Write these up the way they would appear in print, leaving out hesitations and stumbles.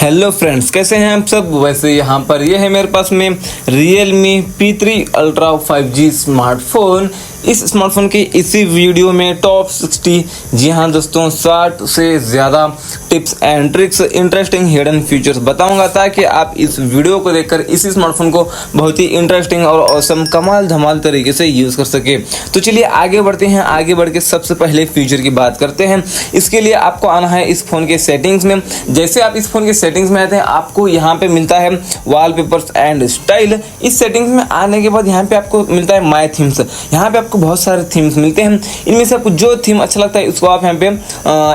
Hello friends, कैसे हैं आप सब। वैसे यहाँ पर ये है मेरे पास में Realme P3 Ultra 5G smartphone. इस स्मार्टफोन की इसी वीडियो में टॉप 60, जी हाँ दोस्तों, 60 से ज़्यादा tips and tricks, interesting hidden features बताऊंगा ताकि आप इस वीडियो को देखकर इसी स्मार्टफोन को बहुत ही इंटरेस्टिंग और ऑसम कमाल धमाल तरीके से यूज़ कर सके। तो चलिए आगे बढ़ते हैं। आगे बढ़ के सबसे पहले फीचर की बात करते हैं। इसके लिए आपको आना है इस फ़ोन के सेटिंग्स में। जैसे आप इस फ़ोन के सेटिंग्स में आते हैं, आपको यहाँ पे मिलता है वॉलपेपर्स एंड स्टाइल। इस सेटिंग्स में आने के बाद यहाँ पे आपको मिलता है माय थीम्स। यहाँ पे आपको बहुत सारे थीम्स मिलते हैं। इनमें से आपको जो थीम अच्छा लगता है उसको आप यहाँ पे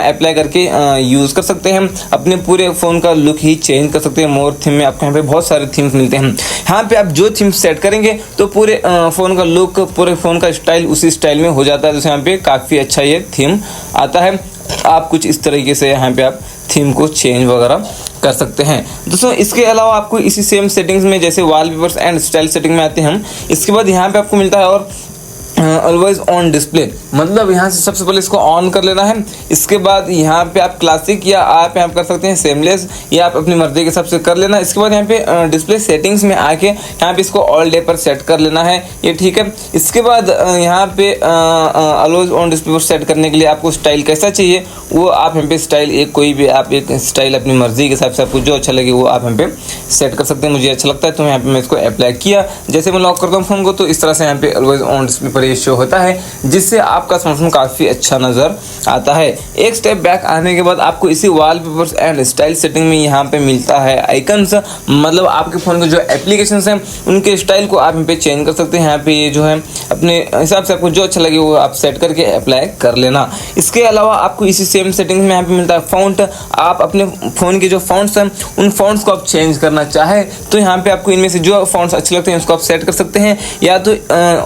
अप्लाई करके यूज़ कर सकते हैं। अपने पूरे फ़ोन का लुक ही चेंज कर सकते हैं। मोर थीम में आपको यहाँ पे बहुत सारे थीम्स मिलते हैं। यहाँ पे आप जो थीम सेट करेंगे तो पूरे फ़ोन का लुक, पूरे फ़ोन का स्टाइल उसी स्टाइल में हो जाता है। जैसे यहाँ पे काफ़ी अच्छा ये थीम आता है। आप कुछ इस तरीके से यहाँ पे आप थीम को चेंज वगैरह कर सकते हैं दोस्तों। इसके अलावा आपको इसी सेम सेटिंग्स में, जैसे वॉलपेपर्स एंड स्टाइल सेटिंग में आते हैं हम, इसके बाद यहाँ पे आपको मिलता है और ऑलवेज ऑन डिस्प्ले। मतलब यहाँ से सबसे पहले इसको ऑन कर लेना है। इसके बाद यहाँ पे आप क्लासिक या आप यहाँ कर सकते हैं सेमलेस, या आप अपनी मर्जी के हिसाब से कर लेना। इसके बाद यहाँ पे डिस्प्ले सेटिंग्स में आके यहाँ पे इसको ऑल डे पर सेट कर लेना है, ये ठीक है। इसके बाद यहाँ पे ऑलवेज ऑन डिस्प्ले पर सेट करने के लिए आपको स्टाइल कैसा चाहिए वो आप यहाँ पे स्टाइल एक कोई भी आप एक स्टाइल अपनी मर्जी के हिसाब से आपको जो अच्छा लगे वो आप यहाँ पे सेट कर सकते हैं। मुझे अच्छा लगता है तो यहाँ पे मैं इसको अप्लाई किया। जैसे मैं लॉक करता हूँ फ़ोन को तो इस तरह से यहाँ पे ऑलवेज ऑन डिस्प्ले पर शो होता है, जिससे आपका स्मार्टफोन काफ़ी अच्छा नज़र आता है। एक स्टेप बैक आने के बाद आपको इसी वॉलपेपर्स एंड स्टाइल सेटिंग में यहाँ पे मिलता है आइकन्स। मतलब आपके फ़ोन के जो एप्लीकेशंस हैं उनके स्टाइल को आप यहाँ पे चेंज कर सकते हैं। यहाँ पे ये जो है अपने हिसाब से आपको जो अच्छा लगे वो आप सेट करके अप्लाई कर लेना। इसके अलावा आपको इसी सेम सेटिंग्स में यहाँ पे मिलता है फ़ॉन्ट। आप अपने फ़ोन के जो फ़ॉन्ट्स हैं उन फ़ॉन्ट्स को आप चेंज करना चाहे तो यहाँ पे आपको इनमें से जो फ़ॉन्ट्स अच्छे लगते हैं उसको आप सेट कर सकते हैं, या तो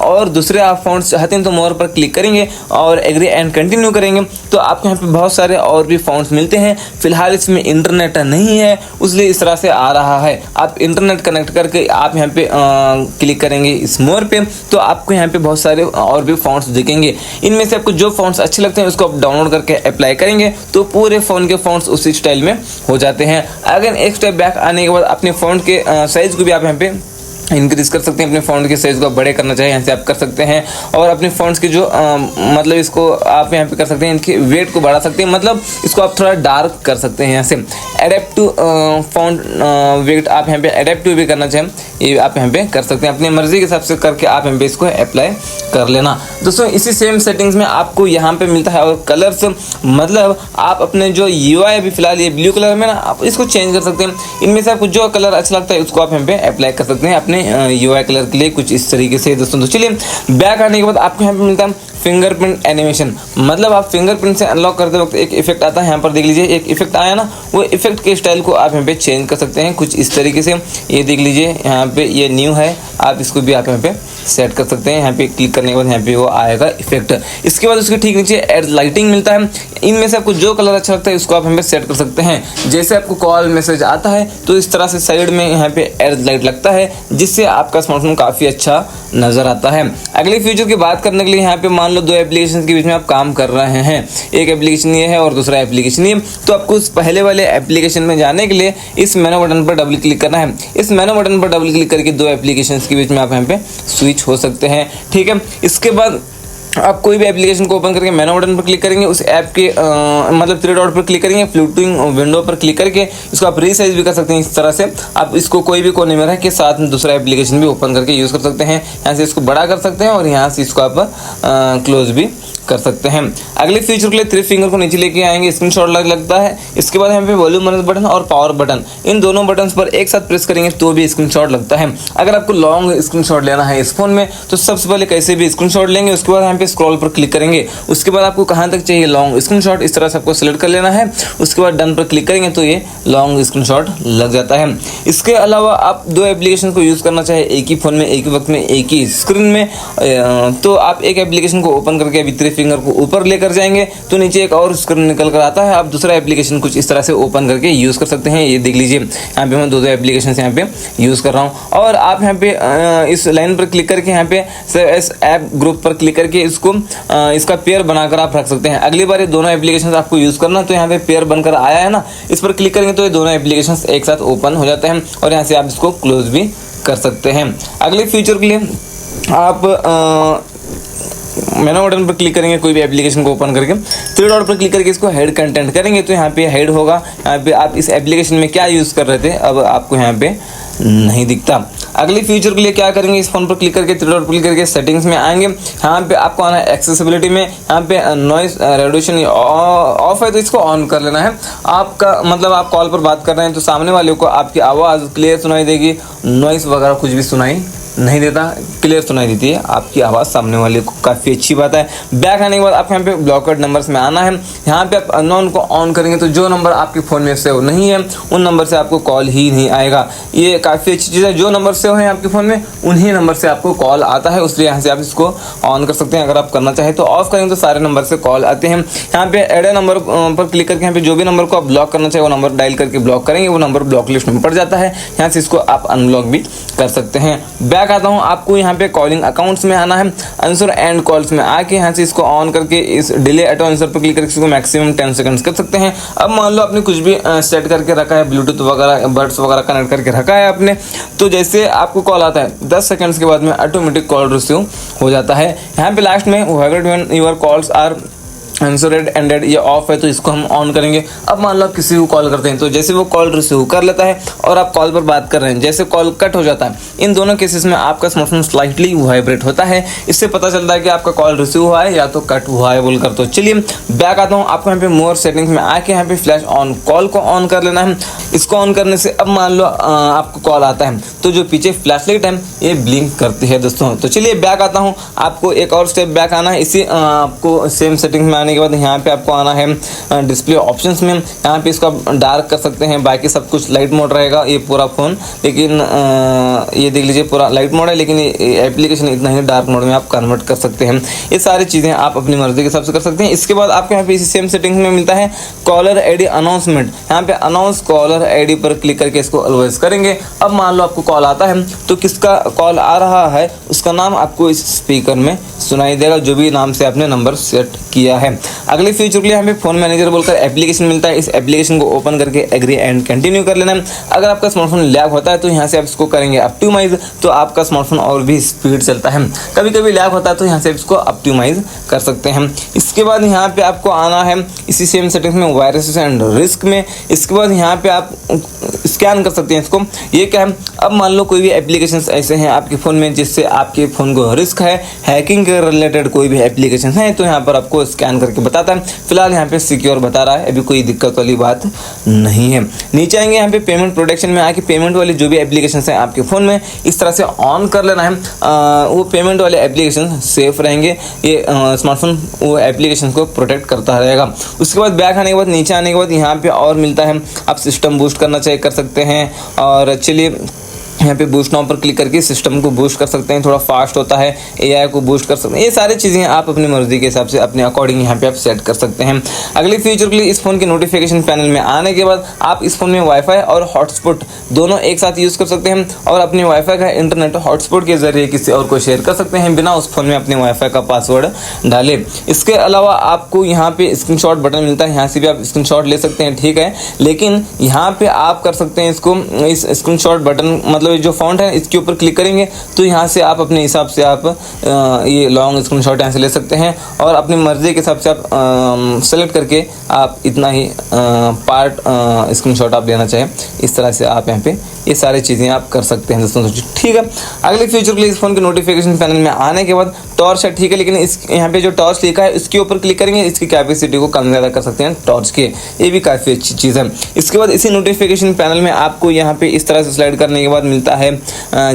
और दूसरे आप फ़ॉन्ट्स चाहते हैं तो मोर पर क्लिक करेंगे और एग्री एंड कंटिन्यू करेंगे तो आपको यहाँ पे बहुत सारे और भी फ़ॉन्ट्स मिलते हैं। फिलहाल इसमें इंटरनेट नहीं है इसलिए इस तरह से आ रहा है। आप इंटरनेट कनेक्ट करके आप यहाँ पे क्लिक करेंगे इस मोर पे तो आपको यहाँ पे बहुत सारे और भी फ़ॉन्ट्स दिखेंगे। इनमें से आपको जो फ़ॉन्ट्स अच्छे लगते हैं उसको आप डाउनलोड करके अप्लाई करेंगे तो पूरे फ़ोन के फ़ॉन्ट्स उसी स्टाइल में हो जाते हैं। अगर एक स्टेप बैक आने के बाद अपने फ़ोन के साइज़ को भी आप यहाँ पे इंक्रीज़ कर सकते हैं। अपने फ़ॉन्ट के साइज़ को बड़े करना चाहिए, यहाँ से आप कर सकते हैं। और अपने फ़ॉन्ट्स के जो मतलब इसको आप यहाँ पे कर सकते हैं, इनके वेट को बढ़ा सकते हैं। मतलब इसको आप थोड़ा डार्क कर सकते हैं। यहाँ से एडेप्टिव फ़ॉन्ट वेट आप यहाँ पे एडेप्टिव भी करना चाहें, ये आप यहाँ पे कर सकते हैं। अपनी मर्ज़ी के हिसाब से करके आप यहाँ पे इसको अप्लाई कर लेना दोस्तों। इसी सेम सेटिंग्स में आपको यहाँ पे मिलता है और कलर्स। मतलब आप अपने जो UI अभी फ़िलहाल ये ब्लू कलर में ना, आप इसको चेंज कर सकते हैं। इनमें से आपको जो कलर अच्छा लगता है उसको आप यहाँ पे अप्लाई कर सकते हैं अपने UI कलर के लिए, कुछ इस तरीके से दोस्तों। तो चलिए बैक आने के बाद आपको यहाँ पे मिलता है फिंगरप्रिंट एनिमेशन। मतलब आप फिंगरप्रिंट से अनलॉक करते वक्त एक इफेक्ट आता है, यहाँ पर देख लीजिए एक इफेक्ट आया ना, वो इफेक्ट के स्टाइल को आप यहाँ पे चेंज कर सकते हैं कुछ इस तरीके से। ये देख लीजिए यहाँ पे ये न्यू है, आप इसको भी आप यहाँ पे सेट कर सकते हैं। यहाँ पे क्लिक करने के बाद यहाँ पे वो आएगा इफेक्ट। इसके बाद उसके ठीक नीचे एड लाइटिंग मिलता है। इनमें से आपको जो कलर अच्छा लगता है उसको आप यहाँ पे सेट कर सकते हैं। जैसे आपको कॉल मैसेज आता है तो इस तरह से साइड में यहाँ पे एड लाइट लगता है, जिससे आपका स्मार्टफोन काफ़ी अच्छा नज़र आता है। अगले फीचर की बात करने के लिए यहाँ पे मान लो दो एप्लीकेशन के बीच में आप काम कर रहे हैं, एक एप्लीकेशन ये है और दूसरा एप्लीकेशन ये, तो आपको उस पहले वाले एप्लीकेशन में जाने के लिए इस मेनू बटन पर डबल क्लिक करना है। इस मेनू बटन पर डबल क्लिक करके दो एप्लीकेशन के बीच में आप यहाँ पे स्विच हो सकते हैं, ठीक है। इसके बाद आप कोई भी एप्लीकेशन को ओपन करके मेनू बटन पर क्लिक करेंगे, उस ऐप के मतलब 3 डॉट पर क्लिक करेंगे, फ्लोटिंग विंडो पर क्लिक करके इसको आप रीसाइज भी कर सकते हैं। इस तरह से आप इसको कोई भी कोने में रख के साथ में दूसरा एप्लीकेशन भी ओपन करके यूज़ कर सकते हैं। यहाँ से इसको बड़ा कर सकते हैं और यहाँ से इसको आप क्लोज भी कर सकते हैं। अगले फीचर के लिए 3 फिंगर को नीचे लेके आएंगे, स्क्रीनशॉट लगता है। इसके बाद यहाँ पे वॉल्यूम बटन और पावर बटन, इन दोनों बटन्स पर एक साथ प्रेस करेंगे तो भी स्क्रीनशॉट लगता है। अगर आपको लॉन्ग स्क्रीनशॉट लेना है इस फोन में तो सबसे पहले कैसे भी स्क्रीनशॉट लेंगे, उसके बाद यहाँ पे स्क्रॉल पर क्लिक करेंगे। उसके बाद आपको कहाँ तक चाहिए लॉन्ग स्क्रीनशॉट, इस तरह से आपको सिलेक्ट कर लेना है। उसके बाद डन पर क्लिक करेंगे तो ये लॉन्ग स्क्रीनशॉट लग जाता है। इसके अलावा आप दो एप्लीकेशन को यूज़ करना चाहे एक ही फ़ोन में, एक ही वक्त में, एक ही स्क्रीन में, तो आप एक एप्लीकेशन को ओपन करके अभी 3 फिंगर को ऊपर लेकर जाएंगे तो नीचे एक और स्क्रीन निकल कर आता है। आप दूसरा एप्लीकेशन कुछ इस तरह से ओपन करके यूज़ कर सकते हैं। ये देख लीजिए यहाँ पे मैं दो एप्लीकेशन यहाँ पे यूज़ कर रहा हूँ। और आप यहाँ पे इस लाइन पर क्लिक करके यहाँ पे एस ऐप ग्रुप पर क्लिक करके इसको इसका पेयर बनाकर आप रख सकते हैं। अगली बार ये दोनों एप्लीकेशन आपको यूज़ करना, तो यहाँ पे पेयर बनकर आया है ना, इस पर क्लिक करेंगे तो ये दोनों एप्लीकेशन एक साथ ओपन हो जाते हैं और यहाँ से आप इसको क्लोज भी कर सकते हैं। अगले फीचर के लिए आप मेनू बटन पर क्लिक करेंगे, कोई भी एप्लीकेशन को ओपन करके थ्री डॉट पर क्लिक करके इसको हेड कंटेंट करेंगे तो यहाँ पे हेड होगा। यहाँ पे आप इस एप्लीकेशन में क्या यूज़ कर रहे थे अब आपको यहाँ पे नहीं दिखता। अगली फीचर के लिए क्या करेंगे, इस फोन पर क्लिक करके थ्री डॉट पर क्लिक करके सेटिंग्स में आएंगे। यहाँ पे आपको आना है एक्सेसिबिलिटी में, यहाँ पे नॉइस रेडुएशन ऑफ है तो इसको ऑन कर लेना है। आपका मतलब आप कॉल पर बात कर रहे हैं तो सामने वाले को आपकी आवाज़ क्लियर सुनाई देगी, नॉइस वगैरह कुछ भी सुनाई नहीं देता, क्लियर सुनाई देती है आपकी आवाज़ सामने वाले को, काफ़ी अच्छी बात है। बैक आने के बाद आपको यहाँ पे ब्लॉकड नंबर्स में आना है। यहाँ पे आप अननोन को ऑन करेंगे तो जो नंबर आपके फ़ोन में सेव नहीं है उन नंबर से आपको कॉल ही नहीं आएगा। ये काफ़ी अच्छी चीज़ है, जो नंबर सेव है आपके फ़ोन में उन्हीं नंबर से आपको कॉल आता है, इसलिए यहाँ से आप इसको ऑन कर सकते हैं। अगर आप करना चाहें तो ऑफ करेंगे तो सारे नंबर से कॉल आते हैं। यहाँ पे एड नंबर पर क्लिक करके यहाँ पे जो भी नंबर को आप ब्लॉक करना चाहिए वो नंबर डायल करके ब्लॉक करेंगे, वो नंबर ब्लॉक लिस्ट में पड़ जाता है। यहाँ से इसको आप अनब्लॉक भी कर सकते हैं। बैक आता हूँ, आपको यहाँ पे कॉलिंग अकाउंट्स में आना है, आंसर एंड कॉल्स में आके यहाँ से इसको ऑन करके इस डिले ऑटो आंसर पर क्लिक करके इसको मैक्सिमम 10 सेकंड्स कर सकते हैं। अब मान लो आपने कुछ भी सेट करके रखा है, ब्लूटूथ वगैरह बड्स वगैरह कनेक्ट करके रखा है आपने, तो जैसे आपको कॉल आता है 10 सेकंड्स के बाद में ऑटोमेटिक कॉल रिसीव हो जाता है। यहाँ पे लास्ट में vibrate when your calls are answered ended, ये ऑफ है तो इसको हम ऑन करेंगे। अब मान लो आप किसी को कॉल करते हैं तो जैसे वो कॉल रिसीव कर लेता है और आप कॉल पर बात कर रहे हैं, जैसे कॉल कट हो जाता है, इन दोनों केसेस में आपका स्मार्टफोन स्लाइटली वाइब्रेट होता है। इससे पता चलता है कि आपका कॉल रिसीव हुआ है या तो कट हुआ है बोलकर। तो चलिए बैक आता हूँ, आपको यहाँ पे मोर सेटिंग्स में आके यहाँ पे फ्लैश ऑन कॉल को ऑन कर लेना है। इसको ऑन करने से अब मान लो आपको कॉल आता है तो जो पीछे फ्लैश लाइट है ये ब्लिंक करती है दोस्तों। तो चलिए बैक आता हूँ, आपको एक और स्टेप बैक आना है। इसी आपको सेम सेटिंग्स में आने के बाद यहाँ पे आपको आना है डिस्प्ले ऑप्शंस में। यहाँ पे इसको आप डार्क कर सकते हैं, बाकी सब कुछ लाइट मोड रहेगा ये पूरा फ़ोन, लेकिन ये देख लीजिए पूरा लाइट मोड है, लेकिन ये एप्लीकेशन इतना ही डार्क मोड में आप कन्वर्ट कर सकते हैं। ये सारी चीज़ें आप अपनी मर्जी के हिसाब से कर सकते हैं। इसके बाद आपको यहाँ पे इसी सेम सेटिंग्स में मिलता है कॉलर आईडी अनाउंसमेंट। यहाँ पे अनाउंस कॉलर आईडी पर क्लिक करके इसको अलवेज करेंगे। अब मान लो आपको कॉल आता है तो किसका कॉल आ रहा है उसका नाम आपको इस स्पीकर में सुनाई देगा, जो भी नाम से आपने नंबर सेट किया है। अगले फीचर के लिए हमें फोन मैनेजर बोलकर एप्लीकेशन मिलता है। इस एप्लीकेशन को ओपन करके एग्री एंड कंटिन्यू कर लेना है। अगर आपका स्मार्टफोन लैग होता है तो यहाँ से आप इसको करेंगे ऑप्टिमाइज, तो आपका स्मार्टफोन और भी स्पीड चलता है। कभी कभी लैग होता है तो यहाँ से इसको ऑप्टिमाइज कर सकते हैं। इसके बाद यहाँ पे आपको आना है इसी सेम सेटिंग्स में वायरस एंड रिस्क में। इसके बाद यहाँ पे आप स्कैन कर सकते हैं इसको। ये क्या है, अब मान लो कोई भी एप्लीकेशन ऐसे हैं आपके फ़ोन में जिससे आपके फ़ोन को रिस्क है, हैकिंग के रिलेटेड कोई भी एप्लीकेशन है तो यहाँ पर आपको स्कैन करके बताता है। फिलहाल यहाँ पे सिक्योर बता रहा है, अभी कोई दिक्कत वाली बात नहीं है। नीचे आएंगे यहाँ पे पेमेंट प्रोटेक्शन में आके पेमेंट वाली जो भी एप्लीकेशन है आपके फ़ोन में इस तरह से ऑन कर लेना है। वो पेमेंट वाले एप्लीकेशन सेफ रहेंगे, ये स्मार्टफोन वो एप्लीकेशन को प्रोटेक्ट करता रहेगा। उसके बाद बैक आने के बाद नीचे आने के बाद यहाँ पे और मिलता है, आप सिस्टम बूस्ट करना चाहिए कर सकते हैं। और चलिए यहाँ पे बूस्ट नाउ पर क्लिक करके सिस्टम को बूस्ट कर सकते हैं, थोड़ा फास्ट होता है, एआई को बूस्ट कर सकते हैं। ये सारी चीज़ें आप अपनी मर्जी के हिसाब से अपने अकॉर्डिंग यहाँ पे आप सेट कर सकते हैं। अगले फीचर के लिए इस फोन के नोटिफिकेशन पैनल में आने के बाद आप इस फोन में वाईफाई और हॉटस्पॉट दोनों एक साथ यूज़ कर सकते हैं और अपने वाईफाई का इंटरनेट हॉटस्पॉट के जरिए किसी और को शेयर कर सकते हैं बिना उस फोन में अपने वाईफाई का पासवर्ड डाले। इसके अलावा आपको यहाँ पे स्क्रीनशॉट बटन मिलता है, यहाँ से भी आप स्क्रीनशॉट ले सकते हैं, ठीक है। लेकिन यहाँ पे आप कर सकते हैं इसको, इस स्क्रीनशॉट बटन मतलब जो फॉन्ट है इसके ऊपर क्लिक करेंगे तो यहाँ से आप अपने हिसाब से आप ये लॉन्ग स्क्रीनशॉट यहाँ से ले सकते हैं और अपनी मर्जी के हिसाब से आप सेलेक्ट करके आप इतना ही पार्ट स्क्रीनशॉट आप लेना चाहें, इस तरह से आप यहाँ पे ये सारी चीज़ें आप कर सकते हैं दोस्तों, ठीक है। अगले फीचर के लिए इस फोन के नोटिफिकेशन पैनल में आने के बाद टॉर्च है, ठीक है, लेकिन इस यहाँ पे जो टॉर्च लिखा है इसके ऊपर क्लिक करेंगे, इसकी कैपेसिटी को कम ज़्यादा कर सकते हैं टॉर्च के, ये भी काफ़ी अच्छी चीज़ है। इसके बाद इसी नोटिफिकेशन पैनल में आपको यहाँ पे इस तरह से स्लाइड करने के बाद मिलता है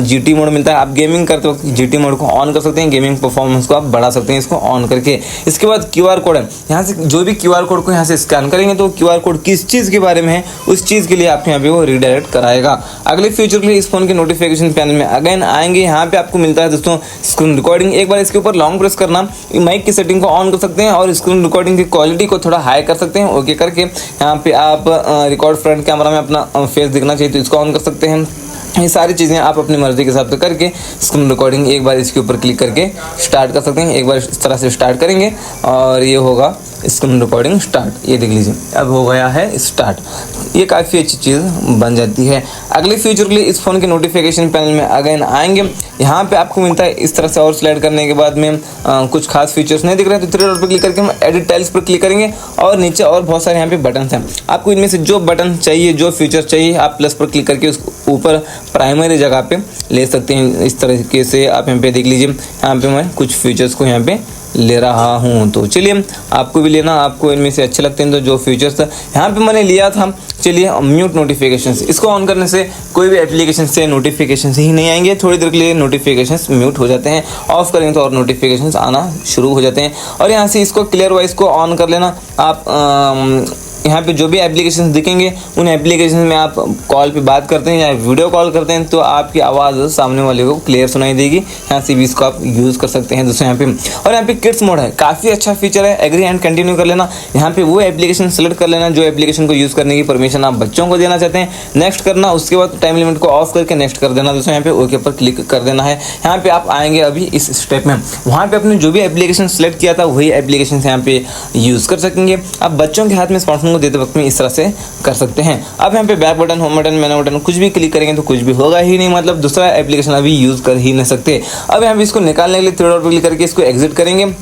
GT मोड मिलता है। आप गेमिंग करते वक्त GT मोड को ऑन कर सकते हैं, गेमिंग परफॉर्मेंस को आप बढ़ा सकते हैं इसको ऑन करके। इसके बाद QR कोड है, यहाँ से जो भी QR कोड को यहाँ से स्कैन करेंगे तो QR कोड किस चीज़ के बारे में है उस चीज़ के लिए आपको यहाँ पे वो रिडायरेक्ट कराएगा। अगले फीचर के लिए इस फोन के नोटिफिकेशन पैनल में अगेन आएंगे, यहाँ पे आपको मिलता है दोस्तों स्क्रीन रिकॉर्डिंग। एक बार इसके ऊपर लॉन्ग प्रेस करना माइक की सेटिंग को ऑन कर सकते हैं और स्क्रीन रिकॉर्डिंग की क्वालिटी को थोड़ा हाई कर सकते हैं। ओके करके यहाँ पे आप रिकॉर्ड फ्रंट कैमरा में अपना फेस दिखना चाहिए तो इसको ऑन कर सकते हैं। ये सारी चीज़ें आप अपनी मर्ज़ी के हिसाब से करके स्क्रीन रिकॉर्डिंग एक बार इसके ऊपर क्लिक करके स्टार्ट कर सकते हैं। एक बार इस तरह से स्टार्ट करेंगे और ये होगा स्क्रीन रिकॉर्डिंग स्टार्ट। ये देख लीजिए अब हो गया है स्टार्ट। ये काफ़ी अच्छी चीज़ बन जाती है। अगले फीचर के लिए इस फ़ोन के नोटिफिकेशन पैनल में अगेन आएंगे। यहाँ पे आपको मिलता है इस तरह से और स्लाइड करने के बाद में कुछ खास फीचर्स नहीं दिख रहे तो 3 डॉट पर क्लिक करके हम एडिट टाइल्स पर क्लिक करेंगे और नीचे और बहुत सारे यहाँ पे बटन हैं। आपको इनमें से जो बटन चाहिए, जो फीचर चाहिए, आप प्लस पर क्लिक करके उस ऊपर प्राइमरी जगह पे ले सकते हैं। इस तरीके से आप यहाँ पे देख लीजिए, यहाँ पे मैं कुछ फीचर्स को यहाँ पे ले रहा हूँ। तो चलिए आपको भी लेना, आपको इनमें से अच्छे लगते हैं तो जो फीचर्स यहाँ पे मैंने लिया था। चलिए म्यूट नोटिफिकेशंस, इसको ऑन करने से कोई भी एप्लीकेशन से नोटिफिकेशंस ही नहीं आएंगे। थोड़ी देर के लिए नोटिफिकेशंस म्यूट हो जाते हैं, ऑफ करेंगे तो और नोटिफिकेशंस आना शुरू हो जाते हैं। और यहाँ से इसको क्लियर वॉइस को ऑन कर लेना। आप यहाँ पे जो भी एप्लीकेशन दिखेंगे उन एप्लीकेशन में आप कॉल पे बात करते हैं या वीडियो कॉल करते हैं तो आपकी आवाज़ सामने वाले को क्लियर सुनाई देगी। यहाँ से भी इसको आप यूज़ कर सकते हैं दोस्तों यहाँ पे। और यहाँ पे किड्स मोड है, काफ़ी अच्छा फीचर है। एग्री एंड कंटिन्यू कर लेना। यहाँ पे वो एप्लीकेशन सेलेक्ट कर लेना जो एप्लीकेशन को यूज़ करने की परमिशन आप बच्चों को देना चाहते हैं। नेक्स्ट करना, उसके बाद टाइम लिमिट को ऑफ करके नेक्स्ट कर देना दोस्तों। यहाँ पे ओके पर क्लिक कर देना है। यहाँ पे आप आएंगे अभी इस स्टेप में, वहाँ पे अपने जो भी एप्लीकेशन सेलेक्ट किया था वही एप्लीकेशन यहाँ पे यूज़ कर सकेंगे। आप बच्चों के हाथ में स्मार्टफोन को देते वक्त में इस तरह से कर सकते हैं। अब यहाँ पे बैक बटन, होम बटन, मेनू बटन कुछ भी क्लिक करेंगे तो कुछ भी होगा ही नहीं, मतलब दूसरा एप्लीकेशन अभी यूज़ कर ही नहीं सकते। अब यहाँ पे इसको निकालने के लिए 3 डॉट पर क्लिक करके इसको एग्जिट करेंगे।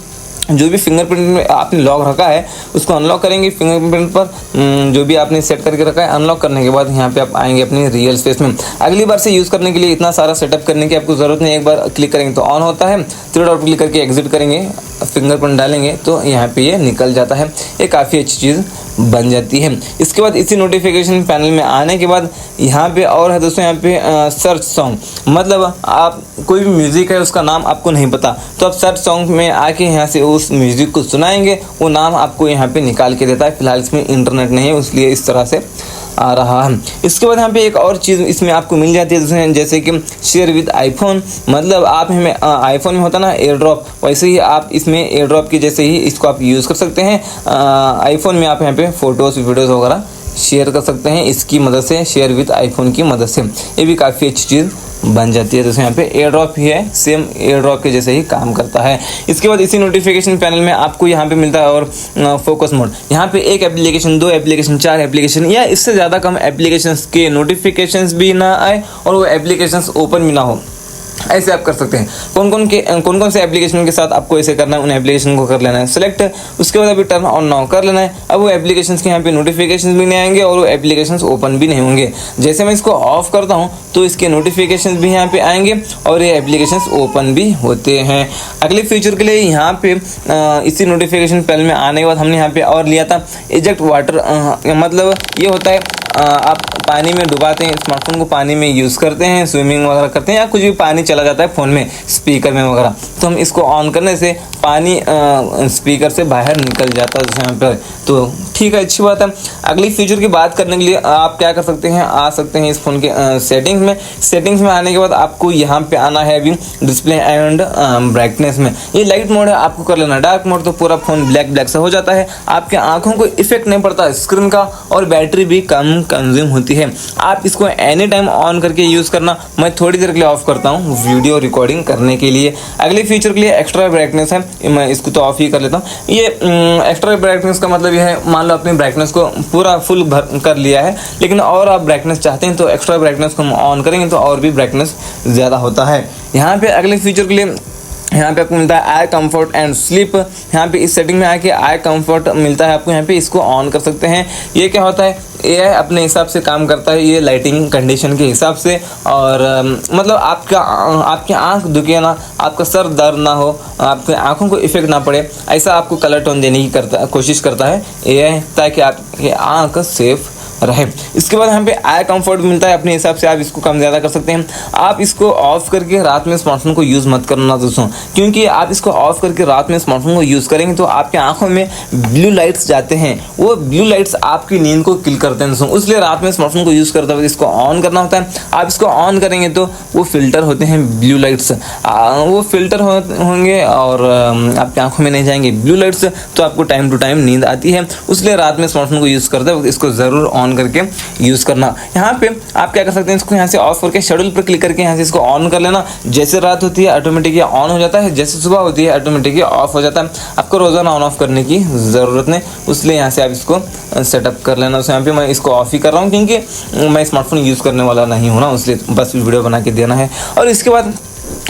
जो भी फिंगरप्रिंट में आपने लॉक रखा है उसको अनलॉक करेंगे। फिंगरप्रिंट पर जो भी आपने सेट करके रखा है अनलॉक करने के बाद यहाँ पे आप आएंगे अपनी रियल स्पेस में। अगली बार से यूज़ करने के लिए इतना सारा सेटअप करने की आपको ज़रूरत नहीं, एक बार क्लिक करेंगे तो ऑन होता है। 3 डॉट क्लिक करके एग्जिट करेंगे, फिंगरप्रिंट डालेंगे तो यहाँ पे ये निकल जाता है। ये काफ़ी अच्छी चीज़ बन जाती है। इसके बाद इसी नोटिफिकेशन पैनल में आने के बाद यहाँ पे और है दोस्तों, यहाँ पे सर्च सॉन्ग, मतलब आप कोई भी म्यूज़िक है उसका नाम आपको नहीं पता तो आप सर्च सॉन्ग में आके यहाँ से उस म्यूज़िक को सुनाएंगे, वो नाम आपको यहाँ पे निकाल के देता है। फिलहाल इसमें इंटरनेट नहीं है इसलिए इस तरह से आ रहा है। इसके बाद यहाँ पे एक और चीज़ इसमें आपको मिल जाती है दोस्तों, जैसे कि शेयर विद आईफोन, मतलब आप हमें आईफोन में होता ना एयर ड्रॉप, वैसे ही आप इसमें एयर ड्रॉप की जैसे ही इसको आप यूज़ कर सकते हैं। आईफोन में आप यहाँ पे फ़ोटोज़ वीडियोज़ वगैरह शेयर कर सकते हैं इसकी मदद से, शेयर विद आईफोन की मदद से। ये भी काफ़ी अच्छी चीज़ बन जाती है। दोस्तों यहाँ पे एयर ड्रॉप ही है, सेम एयर ड्रॉप के जैसे ही काम करता है। इसके बाद इसी नोटिफिकेशन पैनल में आपको यहाँ पे मिलता है और फोकस मोड। यहाँ पे एक एप्लीकेशन, 2 एप्लीकेशन, 4 एप्लीकेशन या इससे ज़्यादा कम एप्लीकेशंस के नोटिफिकेशंस भी ना आए और वो एप्लीकेशंस ओपन भी ना हो, ऐसे आप कर सकते हैं। कौन कौन से एप्लीकेशन के साथ आपको ऐसे करना है, उन एप्लीकेशन को कर लेना है सेलेक्ट। उसके बाद अभी टर्न ऑन नाउ कर लेना है। अब वो एप्लीकेशंस के यहाँ पे नोटिफिकेशंस भी नहीं आएंगे और वो एप्लीकेशंस ओपन भी नहीं होंगे। जैसे मैं इसको ऑफ करता हूँ तो इसके नोटिफिकेशंस भी यहाँ पे आएंगे और ये एप्लीकेशंस ओपन भी होते हैं। अगले फीचर के लिए यहाँ पे इसी नोटिफिकेशन पैनल में आने के बाद हमने यहाँ पे और लिया था इजेक्ट वाटर, मतलब ये होता है आप पानी में डुबाते हैं स्मार्टफोन को, पानी में यूज़ करते हैं, स्विमिंग वगैरह करते हैं या कुछ भी पानी चला जाता है फ़ोन में स्पीकर में वगैरह, तो हम इसको ऑन करने से पानी स्पीकर से बाहर निकल जाता है यहाँ पर। तो ठीक है, अच्छी बात है। अगली फीचर की बात करने के लिए आप क्या कर सकते हैं, आ सकते हैं इस फ़ोन के सेटिंग्स में आने के बाद आपको यहाँ पे आना है अभी डिस्प्ले एंड ब्राइटनेस में। ये लाइट मोड है, आपको कर लेना। डार्क मोड तो पूरा फ़ोन ब्लैक से हो जाता है, आपके आँखों को इफेक्ट नहीं पड़ता स्क्रीन का और बैटरी भी कम कंज्यूम होती है। आप इसको एनी टाइम ऑन करके यूज़ करना। मैं थोड़ी देर के लिए ऑफ करता हूँ वीडियो रिकॉर्डिंग करने के लिए। अगले फीचर के लिए एक्स्ट्रा ब्राइटनेस है, मैं इसको तो ऑफ ही कर लेता हूँ। ये एक्स्ट्रा ब्राइटनेस का मतलब ये है, मान लो अपनी ब्राइटनेस को पूरा फुल भर कर लिया है लेकिन और आप ब्राइटनेस चाहते हैं तो एक्स्ट्रा ब्राइटनेस को हम ऑन करेंगे तो और भी ब्राइटनेस ज़्यादा होता है। यहाँ पे अगले फीचर के लिए यहाँ पे आपको मिलता है आई कंफर्ट एंड स्लीप। यहाँ पे इस सेटिंग में आके आई कंफर्ट मिलता है आपको, यहाँ पे इसको ऑन कर सकते हैं। ये क्या होता है, ये अपने हिसाब से काम करता है, ये लाइटिंग कंडीशन के हिसाब से, और मतलब आपकी आंख दुखे ना, आपका सर दर्द ना हो, आपके आंखों को इफेक्ट ना पड़े, ऐसा आपको कलर टोन देने की कोशिश करता है ये, ताकि आपकी आंख सेफ रहे। इसके बाद यहाँ पे आई कंफर्ट मिलता है, अपने हिसाब से आप इसको कम ज़्यादा कर सकते हैं। आप इसको ऑफ करके रात में स्मार्टफोन को यूज़ मत करना दोस्तों, क्योंकि आप इसको ऑफ करके रात में स्मार्टफोन को यूज़ करेंगे तो आपकी आंखों में ब्लू लाइट्स जाते हैं, वो ब्लू लाइट्स आपकी नींद को किल करते हैं दोस्तों। इसलिए रात में स्मार्टफोन को यूज़ करते वक्त इसको ऑन करना होता है। आप इसको ऑन करेंगे तो वो फिल्टर होते हैं ब्लू लाइट्स, वो फिल्टर होंगे और आपकी आंखों में नहीं जाएंगे ब्लू लाइट्स, तो आपको टाइम टू टाइम नींद आती है। इसलिए रात में स्मार्टफोन को यूज़ करते वक्त इसको ज़रूर ऑन ऑन करके यूज़ करना। यहाँ पे आप क्या कर सकते हैं, इसको यहाँ से ऑफ करके शेड्यूल पर क्लिक करके यहाँ से इसको ऑन कर लेना। जैसे रात होती है ऑटोमेटिकली ऑन हो जाता है, जैसे सुबह होती है ऑटोमेटिकली ऑफ हो जाता है। आपको रोज़ाना ऑन ऑफ करने की ज़रूरत नहीं, इसलिए यहाँ से आप इसको सेटअप कर लेना। उस यहाँ पे मैं इसको ऑफ ही कर रहा हूँ क्योंकि मैं स्मार्टफोन यूज़ करने वाला नहीं हूँ ना, इसलिए बस वीडियो बना के देना है। और इसके बाद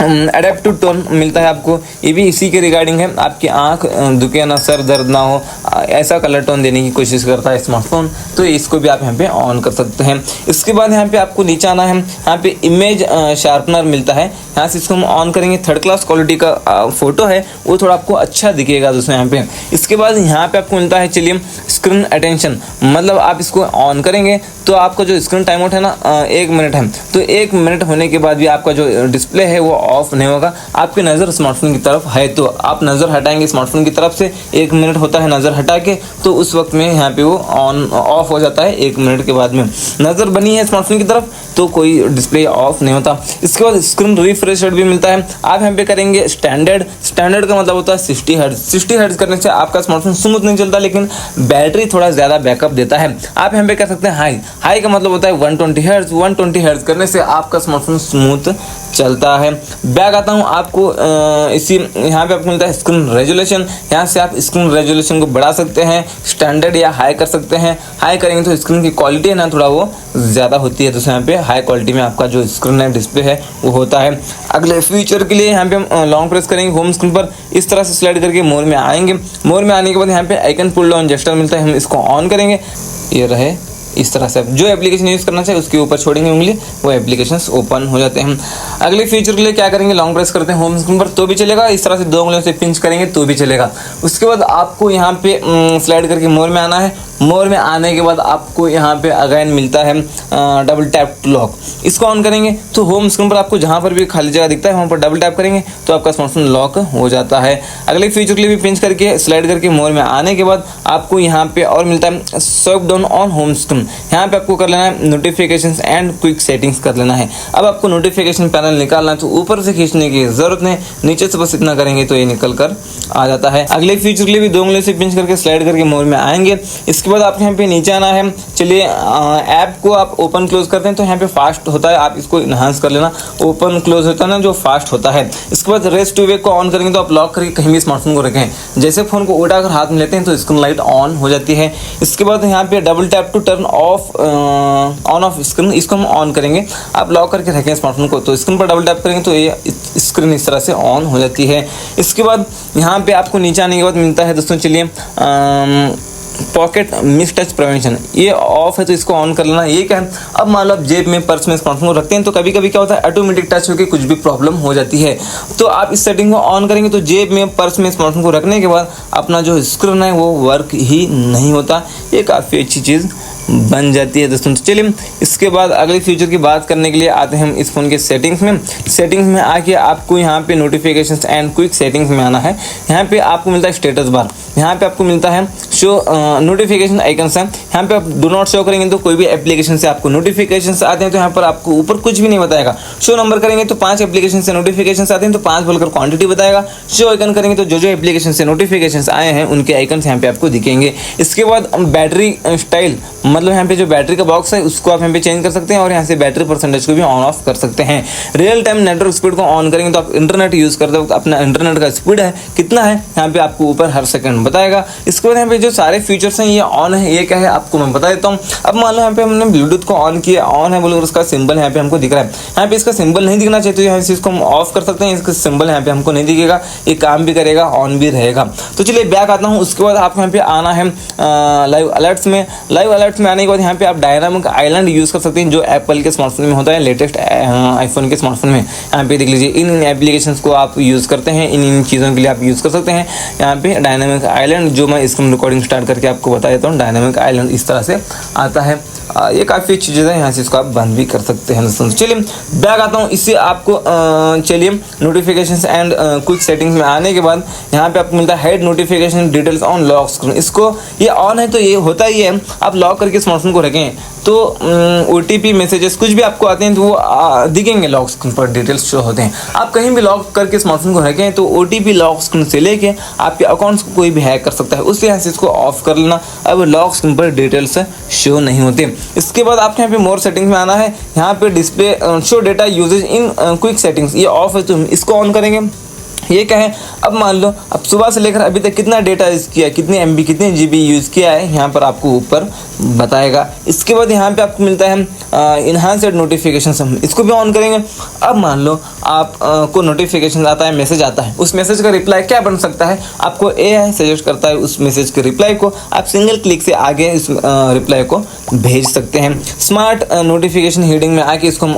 एडेप्टिव टोन मिलता है आपको, ये भी इसी के रिगार्डिंग है। आपकी आंख दुखे ना, सर दर्द ना हो, ऐसा कलर टोन देने की कोशिश करता है स्मार्टफोन, तो इसको भी आप यहाँ पे ऑन कर सकते हैं। इसके बाद यहाँ पे आपको नीचे आना है, यहाँ पे इमेज शार्पनर मिलता है, यहाँ से इसको हम ऑन करेंगे। 3rd क्लास क्वालिटी का फोटो है, वो थोड़ा आपको अच्छा दिखेगा दोस्तों यहाँ पे। इसके बाद यहाँ पे आपको मिलता है, चलिए स्क्रीन अटेंशन, मतलब आप इसको ऑन करेंगे तो आपका जो स्क्रीन टाइम आउट है ना 1 मिनट है, तो 1 मिनट होने के बाद भी आपका जो डिस्प्ले है वो ऑफ नहीं होगा। आपकी नज़र स्मार्टफोन की तरफ है तो आप नज़र हटाएंगे स्मार्टफोन की तरफ से, 1 मिनट होता है नज़र हटा के, तो उस वक्त में यहाँ पे वो ऑन ऑफ हो जाता है। 1 मिनट के बाद में नज़र बनी है स्मार्टफोन की तरफ तो कोई डिस्प्ले ऑफ नहीं होता। इसके बाद स्क्रीन रिफ्रेश रेट भी मिलता है। आप यहाँ पे करेंगे स्टैंडर्ड का मतलब होता है 60 हर्ट्ज। 60 हर्ट्ज करने से आपका स्मार्टफोन स्मूथ नहीं चलता, लेकिन बैटरी थोड़ा ज़्यादा बैकअप देता है। आप यहाँ पे कर सकते हैं हाई का मतलब होता है 120 हर्ट्ज। 120 हर्ट्ज करने से आपका स्मार्टफोन स्मूथ चलता है। बैक आता हूँ, आपको इसी यहाँ पे आपको मिलता है स्क्रीन रेजोल्यूशन। यहाँ से आप स्क्रीन रेजोल्यूशन को बढ़ा सकते हैं, स्टैंडर्ड या हाई कर सकते हैं। हाई करेंगे तो स्क्रीन की क्वालिटी है ना थोड़ा वो ज़्यादा होती है, तो यहाँ पे हाई क्वालिटी में आपका जो स्क्रीन है डिस्प्ले है वो होता है। अगले फीचर के लिए यहाँ पे हम लॉन्ग प्रेस करेंगे होम स्क्रीन पर, इस तरह से स्लाइड करके मोर में आएंगे। मोर में आने के बाद यहाँ पे आइकन पुल डाउन जेस्चर मिलता है, हम इसको ऑन करेंगे। ये रहे इस तरह से, जो एप्लीकेशन यूज़ करना चाहिए उसके ऊपर छोड़ेंगे उंगली, वो एप्लीकेशंस ओपन हो जाते हैं। अगले फीचर के लिए क्या करेंगे, लॉन्ग प्रेस करते हैं होम स्क्रीन पर तो भी चलेगा, इस तरह से 2 उंगलियों से पिंच करेंगे तो भी चलेगा। उसके बाद आपको यहाँ पे स्लाइड करके मोर में आना है। मोर में आने के बाद आपको यहाँ पे अगेन मिलता है डबल टैप टू लॉक। इसको ऑन करेंगे तो होम स्क्रीन पर आपको जहाँ पर भी खाली जगह दिखता है वहाँ पर डबल टैप करेंगे तो आपका स्मार्टफोन लॉक हो जाता है। अगले फीचर के लिए भी पिंच करके स्लाइड करके मोर में आने के बाद आपको यहाँ पे और मिलता है swipe down on home screen. यहाँ पे आपको कर लेना है नोटिफिकेशंस एंड क्विक सेटिंग्स कर लेना है। अब आपको नोटिफिकेशन पैनल निकालना है तो ऊपर से खींचने की जरूरत नहीं, नीचे से बस इतना करेंगे तो ये निकल कर आ जाता है। अगले फीचर के लिए भी 2 उंगलियों से पिंच करके स्लाइड करके मोर में आएंगे। इसके बाद आप यहाँ पे नीचे आना है। चलिए ऐप को आप ओपन क्लोज करते हैं तो यहाँ पे फास्ट होता है, आप इसको इन्हांस कर लेना। ओपन क्लोज होता है ना जो फास्ट होता है। इसके बाद रेस्ट टू वेक को ऑन करेंगे तो आप लॉक करके कहीं भी स्मार्टफोन को रखें, जैसे फोन को उठाकर हाथ में लेते हैं तो स्क्रीन लाइट ऑन हो जाती है। इसके बाद यहाँ पे double tap to turn off on off screen, इसको हम ऑन करेंगे। आप लॉक करके रखें स्मार्टफोन को तो स्क्रीन पर डबल टैप करेंगे तो ये स्क्रीन इस तरह से ऑन हो जाती है। इसके बाद यहाँ पे आपको नीचे आने के बाद मिलता है दोस्तों, चलिए पॉकेट मिस टच प्रिवेंशन, ये ऑफ है तो इसको ऑन कर लेना। ये क्या है, अब मान लो आप जेब में पर्स में स्मार्टफोन रखते हैं तो कभी कभी क्या होता है ऑटोमेटिक टच होकर कुछ भी प्रॉब्लम हो जाती है, तो आप इस सेटिंग को ऑन करेंगे तो जेब में पर्स में स्मार्टफोन को रखने के बाद अपना जो स्क्रीन है वो वर्क ही नहीं होता। ये काफ़ी अच्छी चीज़ बन जाती है दोस्तों। तो चलिए इसके बाद अगले फीचर की बात करने के लिए आते हैं हम इस फ़ोन के सेटिंग्स में। सेटिंग्स में आके आपको यहाँ पे नोटिफिकेशंस एंड क्विक सेटिंग्स में आना है। यहाँ पे आपको मिलता है स्टेटस बार, यहाँ पे आपको मिलता है शो नोटिफिकेशन आइकन्स हैं। यहाँ पे आप डू नॉट शो करेंगे तो कोई भी एप्लीकेशन से आपको नोटिफिकेशन आते हैं तो यहाँ पर आपको ऊपर कुछ भी नहीं बताएगा। शो नंबर करेंगे तो 5 एप्लीकेशन से नोटिफिकेशन आते हैं तो 5 बोलकर क्वांटिटी बताएगा। शो आइकन करेंगे तो जो एप्लीकेशन से नोटिफिकेशन आए हैं उनके आइकन्स यहाँ पे आपको दिखेंगे। इसके बाद बैटरी स्टाइल, मतलब यहाँ पे जो बैटरी का बॉक्स है उसको आप यहाँ पे चेंज कर सकते हैं और यहाँ से बैटरी परसेंटेज को भी ऑन ऑफ कर सकते हैं। रियल टाइम नेटवर्क स्पीड को ऑन करेंगे तो आप इंटरनेट यूज़ करते वक्त अपना इंटरनेट का स्पीड है कितना है यहाँ पे आपको ऊपर हर सेकंड बताएगा। इसके बाद यहाँ पे जो सारे फीचर्स हैं ये ऑन है, ये क्या है आपको मैं बता देता हूँ। अब मान लो यहाँ पे हमने ब्लूटूथ को ऑन किया, ऑन है बोलकर उसका सिंबल यहाँ पे हमको दिख रहा है। यहाँ पे इसका सिंबल नहीं दिखना चाहिए तो यहाँ से इसको हम ऑफ कर सकते हैं। इसका सिंबल यहाँ पे हमको नहीं दिखेगा, ये काम भी करेगा, ऑन भी रहेगा। तो चलिए बैक आता हूँ। उसके बाद आपको यहाँ पे आना है लाइव अलर्ट्स में। लाइव अलर्ट्स में आने के बाद यहाँ पे आप डायनामिक आइलैंड यूज़ कर सकते हैं जो एप्पल के स्मार्टफोन में होता है, लेटेस्ट आईफोन के स्मार्टफोन में। यहाँ पे देख लीजिए इन एप्लीकेशंस को आप यूज़ करते हैं, इन चीज़ों के लिए आप यूज़ कर सकते हैं। यहाँ पे डायनामिक आइलैंड जो मैं स्क्रीन रिकॉर्डिंग स्टार्ट करके आपको बता देता हूँ, डायनामिक आइलैंड इस तरह से आता है। ये काफ़ी अच्छी चीज़ है, यहाँ से इसको आप बंद भी कर सकते हैं दोस्तों। चलिए बैक आता हूँ। इससे आपको चलिए नोटिफिकेशंस एंड क्विक सेटिंग्स में आने के बाद यहाँ पे आपको मिलता है hide notification details on lock screen. इसको ये ऑन है तो ये होता ही है, आप लॉक करके करके स्मार्टफोन को रखें तो OTP मैसेजेस कुछ भी आपको आते हैं तो वो दिखेंगे लॉक स्क्रीन पर, डिटेल्स शो होते हैं। आप कहीं भी लॉक करके स्मार्टफोन को रखें तो OTP लॉक स्क्रीन से लेके आपके अकाउंट्स को कोई भी हैक कर सकता है, उस लिहाज से इसको ऑफ कर लेना। अब लॉक स्क्रीन पर डिटेल्स शो नहीं होते। इसके बाद आपके यहाँ पे मोर सेटिंग्स में आना है। यहाँ पे display show data usage in quick settings, ये ऑफ है तो हम इसको ऑन करेंगे। ये क्या है, अब मान लो अब सुबह से लेकर अभी तक कितना डेटा यूज़ किया, कितने MB कितने GB यूज़ किया है, यहाँ पर आपको ऊपर बताएगा। इसके बाद यहाँ पे आपको मिलता है इन्हांस्ड नोटिफिकेशन, हम इसको भी ऑन करेंगे। अब मान लो आप को नोटिफिकेशन आता है, मैसेज आता है, उस मैसेज का रिप्लाई क्या बन सकता है, आपको AI सजेस्ट करता है उस मैसेज के रिप्लाई को आप सिंगल क्लिक से आगे इस रिप्लाई को भेज सकते हैं। स्मार्ट नोटिफिकेशन हेडिंग में आके इसको हम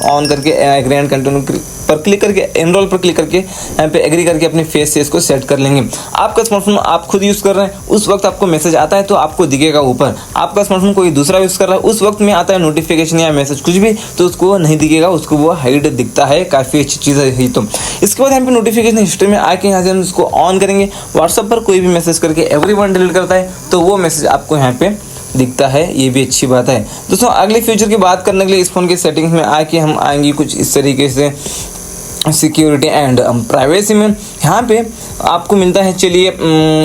ऑन करके एग्री एंड कंटिन्यू पर क्लिक करके एनरोल पर क्लिक करके यहाँ पे एग्री करके अपने फेस से इसको सेट कर लेंगे। आपका स्मार्टफोन आप खुद यूज़ कर रहे हैं, उस वक्त आपको मैसेज आता है तो आपको दिखेगा ऊपर। आपका स्मार्टफोन कोई दूसरा यूज़ कर रहा है, उस वक्त में आता है नोटिफिकेशन या मैसेज कुछ भी, तो उसको नहीं दिखेगा, उसको वो हाइड दिखता है। काफ़ी अच्छी चीज़ है। तो इसके बाद यहाँ पे नोटिफिकेशन हिस्ट्री में आके यहाँ से हम इसको ऑन करेंगे। व्हाट्सएप पर कोई भी मैसेज करके एवरीवन डिलीट करता है तो वो मैसेज आपको यहाँ पे दिखता है, ये भी अच्छी बात है। दोस्तों अगले फ्यूचर की बात करने के लिए इस फोन के सेटिंग्स में आके हम आएंगे कुछ इस तरीके से सिक्योरिटी एंड प्राइवेसी में। यहाँ पे आपको मिलता है चलिए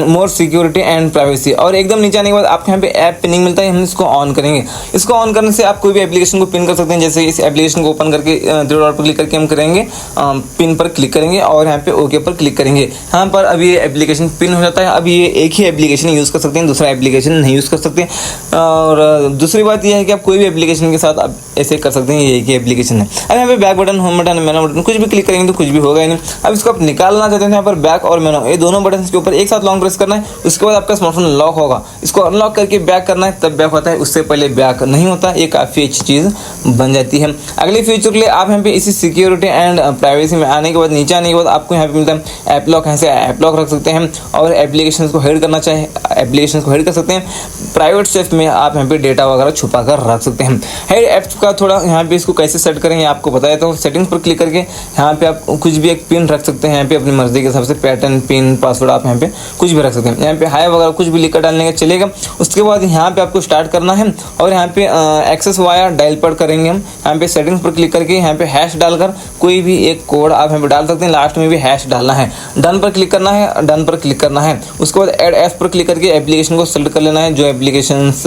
मोर सिक्योरिटी एंड प्राइवेसी, और एकदम नीचे आने के बाद आपको यहाँ पे ऐप पिनिंग मिलता है। हम इसको ऑन करेंगे। इसको ऑन करने से आप कोई भी एप्लीकेशन को पिन कर सकते हैं। जैसे इस एप्लीकेशन को ओपन करके 3 डॉट पर क्लिक करके हम करेंगे पिन पर क्लिक करेंगे और यहाँ पे ओके पर क्लिक करेंगे। यहाँ पर अभी ये एप्लीकेशन पिन हो जाता है। अभी ये एक ही एप्लीकेशन यूज़ कर सकते हैं, दूसरा एप्लीकेशन नहीं यूज़ कर सकते। और दूसरी बात यह है कि आप कोई भी एप्लीकेशन के साथ आप ऐसे कर सकते हैं, ये एक ही एप्लीकेशन है। अब यहाँ पे बैक बटन, होम बटन, मेनू बटन कुछ भी क्लिक करेंगे तो कुछ भी होगा ही नहीं। अब इसको आप निकालना चाहते हैं, यहाँ पर बैक और मेनू ये दोनों बटन के ऊपर एक साथ लॉन्ग प्रेस करना है। उसके बाद आपका स्मार्टफोन लॉक होगा, इसको अनलॉक करके बैक करना है, तब बैक होता है, उससे पहले बैक नहीं होता। ये काफ़ी अच्छी चीज़ बन जाती है। अगले फ्यूचर के लिए आप यहाँ पे इसी सिक्योरिटी एंड प्राइवेसी में आने के बाद नीचे आने के बाद आपको यहाँ पे मिलता है ऐप लॉक। यहाँ से ऐप लॉक रख सकते हैं और एप्लीकेशन को हाइड करना चाहे एप्लीकेशन को हाइड कर सकते हैं। प्राइवेट सेफ में आप यहाँ पे डेटा वगैरह छुपा कर रख सकते हैं। हाइड ऐप्स का थोड़ा यहाँ पे इसको कैसे सेट करेंगे आपको बता देता हूँ। सेटिंग्स पर क्लिक करके यहाँ पे आप कुछ भी एक पिन रख सकते हैं। यहाँ पे अपनी मर्जी के हिसाब से पैटर्न, पिन, पासवर्ड आप यहाँ पे कुछ भी रख सकते हैं। यहाँ पे हाई वगैरह कुछ भी लिखकर डालने का चलेगा। उसके बाद यहाँ पे आपको स्टार्ट करना है और यहाँ पे एक्सेस वाया डायल पर करेंगे हम। यहाँ पे सेटिंग्स पर क्लिक करके यहाँ पे हैश डालकर कोई भी एक कोड आप यहाँ पे डाल सकते हैं। लास्ट में भी हैश डालना है। डन पर क्लिक करना है, डन पर क्लिक करना है। उसके बाद ऐड ऐप पर क्लिक करके एप्लीकेशन को सेलेक्ट कर लेना है। जो एप्लीकेशंस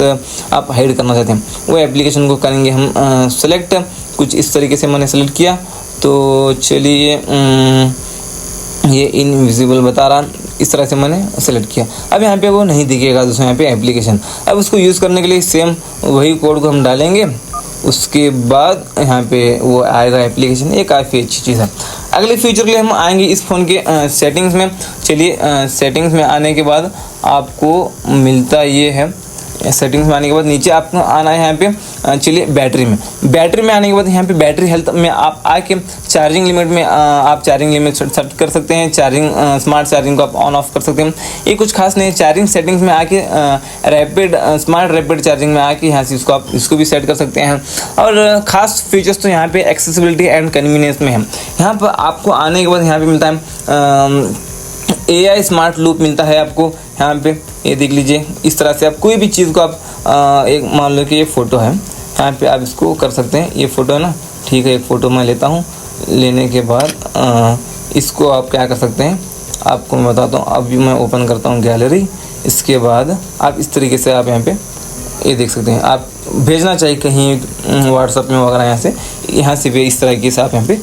आप हाइड करना चाहते हैं वो एप्लीकेशन को करेंगे हम सेलेक्ट। कुछ इस तरीके से मैंने सेलेक्ट किया तो चलिए ये इनविजिबल बता रहा, इस तरह से मैंने सेलेक्ट किया। अब यहाँ पे वो नहीं दिखेगा दोस्तों यहाँ पे एप्लीकेशन। अब उसको यूज़ करने के लिए सेम वही कोड को हम डालेंगे। उसके बाद यहाँ पे वो आएगा एप्लीकेशन। ये काफ़ी अच्छी चीज़ है। अगले फ्यूचर के लिए हम आएंगे इस फ़ोन के सेटिंग्स में। चलिए सेटिंग्स में आने के बाद आपको मिलता ये है, सेटिंग्स में आने के बाद नीचे आपको आना है यहाँ पे चलिए बैटरी में आने के बाद यहाँ पे बैटरी हेल्थ में आप आके चार्जिंग लिमिट में आप चार्जिंग लिमिट सेट कर सकते हैं। चार्जिंग स्मार्ट चार्जिंग को आप ऑन ऑफ कर सकते हैं। ये कुछ खास नहीं है। चार्जिंग सेटिंग्स में आके रैपिड स्मार्ट रैपिड चार्जिंग में आके यहाँ से इसको भी सेट कर सकते हैं। और ख़ास फीचर्स तो यहाँ पे एक्सेसिबिलिटी एंड कन्वीनियंस में है। यहाँ पर आपको आने के बाद यहाँ पे मिलता है AI स्मार्ट लूप मिलता है आपको यहाँ पे। ये देख लीजिए इस तरह से आप कोई भी चीज़ को आप एक मान लो कि ये फ़ोटो है, यहाँ पे आप इसको कर सकते हैं। ये फ़ोटो है ना, ठीक है, एक फ़ोटो मैं लेता हूँ। लेने के बाद इसको आप क्या कर सकते हैं आपको मैं बताता हूँ। अभी मैं ओपन करता हूँ गैलरी। इसके बाद आप इस तरीके से आप यहाँ पे ये देख सकते हैं। आप भेजना चाहिए कहीं व्हाट्सएप में वगैरह, यहाँ से भी इस तरीके से आप यहाँ पे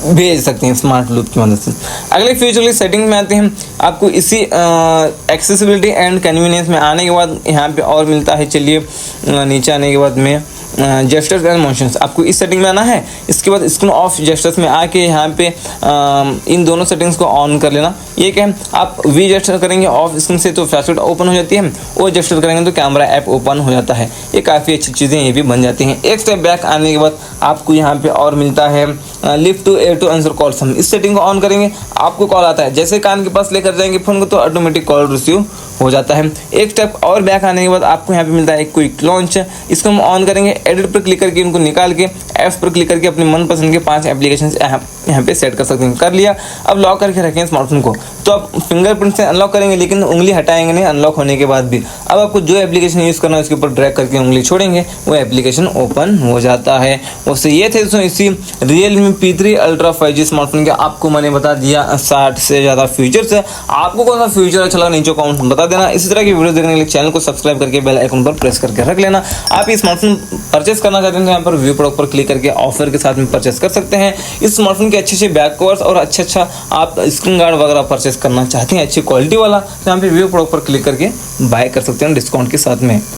भेज सकते हैं स्मार्ट लूप की मदद से। अगले फ्यूचर की सेटिंग में आते हैं। आपको इसी एक्सेसिबिलिटी एंड कन्वीनियंस में आने के बाद यहाँ पे और मिलता है। चलिए नीचे आने के बाद में जेस्चर्स एंड मोशंस, आपको इस सेटिंग में आना है। इसके बाद स्क्रीन ऑफ जेस्चर्स में आके यहाँ पे इन दोनों सेटिंग्स को ऑन कर लेना। ये क्या है, आप वी जेस्चर करेंगे ऑफ स्क्रीन से तो फ्लैशलाइट ओपन हो जाती है, और जेस्चर करेंगे तो कैमरा ऐप ओपन हो जाता है। ये काफ़ी अच्छी चीज़ें ये भी बन जाती हैं। एक स्टेप बैक आने के बाद आपको यहाँ पे और मिलता है lift to ear to answer calls. हम इस सेटिंग को ऑन करेंगे, आपको कॉल आता है, जैसे कान के पास लेकर जाएंगे फ़ोन को तो ऑटोमेटिक कॉल रिसीव हो जाता है। एक स्टेप और बैक आने के बाद आपको यहाँ पे मिलता है क्विक लॉन्च। इसको हम ऑन करेंगे। एडिट पर क्लिक करके इनको निकाल के ऐप्स पर क्लिक करके अपनी मनपसंद के 5 एप्लीकेशन यहाँ पे सेट कर सकते हैं। कर लिया, अब लॉक करके रखें स्मार्टफोन को। तो आप फिंगरप्रिंट से अनलॉक करेंगे लेकिन उंगली हटाएंगे नहीं अनलॉक होने के बाद भी। अब आपको जो एप्लीकेशन यूज़ करना है उसके ऊपर ड्रैग करके उंगली छोड़ेंगे, वो एप्लीकेशन ओपन हो जाता है। उससे ये थे दोस्तों इसी Realme P3 Ultra 5G smartphone के आपको मैंने बता दिया 60 से ज़्यादा फीचर्स है। आपको कौन सा फीचर अच्छा लगा नीचे कमेंट बता देना। इसी तरह की वीडियो देखने के लिए चैनल को सब्सक्राइब करके बेल आइकन पर प्रेस करके रख लेना। आप ये स्मार्टफोन परचेस करना चाहते हैं तो यहाँ पर व्यू प्रोडक्ट पर क्लिक करके ऑफर के साथ में परचेस कर सकते हैं। इस स्मार्टफोन के अच्छे बैक कवर्स और अच्छा आप स्क्रीन गार्ड वगैरह परचेस करना चाहते हैं अच्छी क्वालिटी वाला, तो यहाँ पे व्यू प्रोडक्ट पर क्लिक करके बाय कर सकते हैं डिस्काउंट के साथ में।